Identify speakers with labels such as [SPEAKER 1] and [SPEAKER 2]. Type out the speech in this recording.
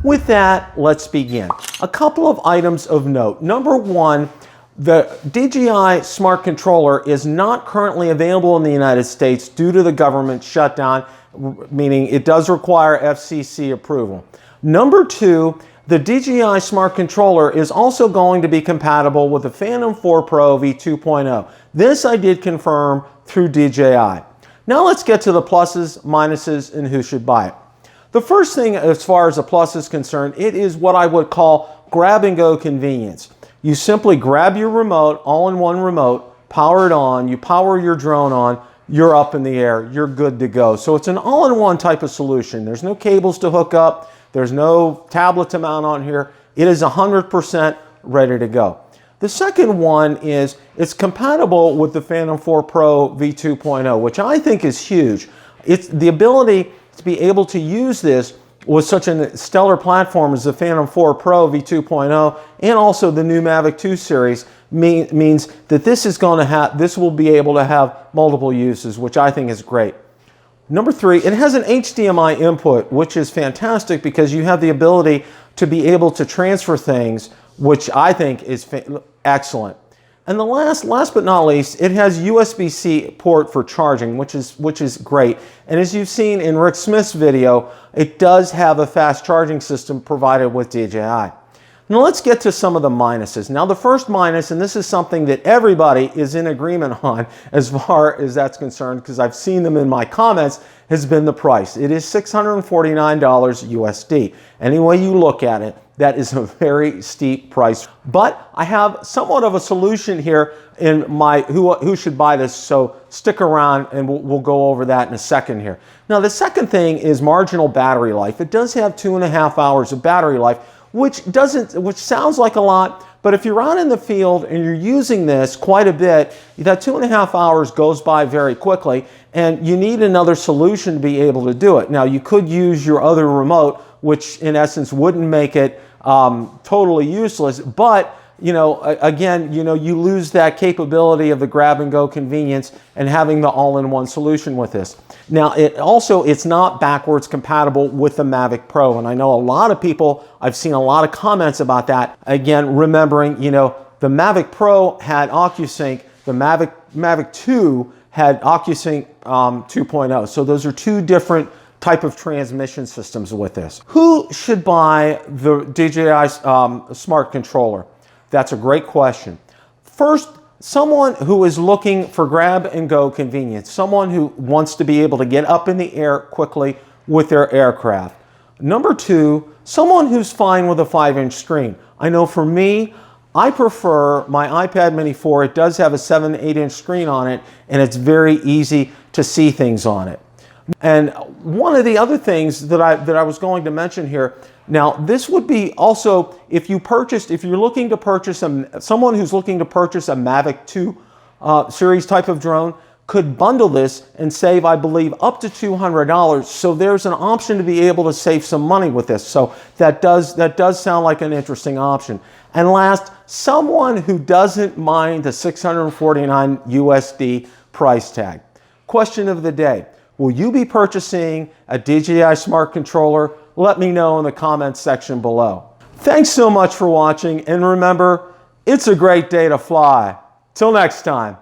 [SPEAKER 1] With that, let's begin. A couple of items of note. Number one, the DJI Smart Controller is not currently available in the United States due to the government shutdown, meaning it does require FCC approval. Number two, the DJI Smart Controller is also going to be compatible with the Phantom 4 Pro v2.0. This I did confirm through DJI. Now let's get to the pluses, minuses, and who should buy it. The first thing as far as the plus is concerned, it is what I would call grab and go convenience. You simply grab your remote, all-in-one remote, power it on, you power your drone on, you're up in the air, you're good to go. So it's an all-in-one type of solution. There's no cables to hook up, there's no tablet to mount on here. It is 100% ready to go. The second one is it's compatible with the Phantom 4 Pro v2.0, which I think is huge. It's the ability to be able to use this with such a stellar platform as the Phantom 4 Pro v2.0 and also the new Mavic 2 series means that this will be able to have multiple uses, which I think is great. Number three, it has an HDMI input, which is fantastic because you have the ability to be able to transfer things, which I think is excellent. And the last but not least, it has USB-C port for charging, which is great. And as you've seen in Rick Smith's video, it does have a fast charging system provided with DJI. Now let's get to some of the minuses. Now the first minus, and this is something that everybody is in agreement on as far as that's concerned, because I've seen them in my comments, has been the price. It is $649 USD. Any way you look at it, that is a very steep price. But I have somewhat of a solution here in my who should buy this, so stick around and we'll go over that in a second here. Now the second thing is marginal battery life. It does have 2.5 hours of battery life, which sounds like a lot, but if you're out in the field and you're using this quite a bit, that 2.5 hours goes by very quickly, and you need another solution to be able to do it. Now you could use your other remote, which in essence wouldn't make it totally useless, but again, you lose that capability of the grab and go convenience and having the all-in-one solution with this. Now, it's not backwards compatible with the Mavic Pro, and I know a lot of people, I've seen a lot of comments about that. Again, remembering, the Mavic Pro had OcuSync, the Mavic 2 had OcuSync 2.0, so those are two different type of transmission systems with this. Who should buy the DJI Smart Controller? That's a great question. First, someone who is looking for grab and go convenience, someone who wants to be able to get up in the air quickly with their aircraft. Number two, someone who's fine with a 5-inch screen. I know for me, I prefer my iPad Mini 4. It does have a 7-8-inch screen on it, and it's very easy to see things on it. And one of the other things that I was going to mention here, now this would be also if you're looking to purchase someone who's looking to purchase a Mavic 2 series type of drone could bundle this and save, I believe, up to $200. So there's an option to be able to save some money with this. So that does sound like an interesting option. And last, someone who doesn't mind the 649 USD price tag. Question of the day. Will you be purchasing a DJI Smart Controller? Let me know in the comments section below. Thanks so much for watching, and remember, it's a great day to fly. Till next time.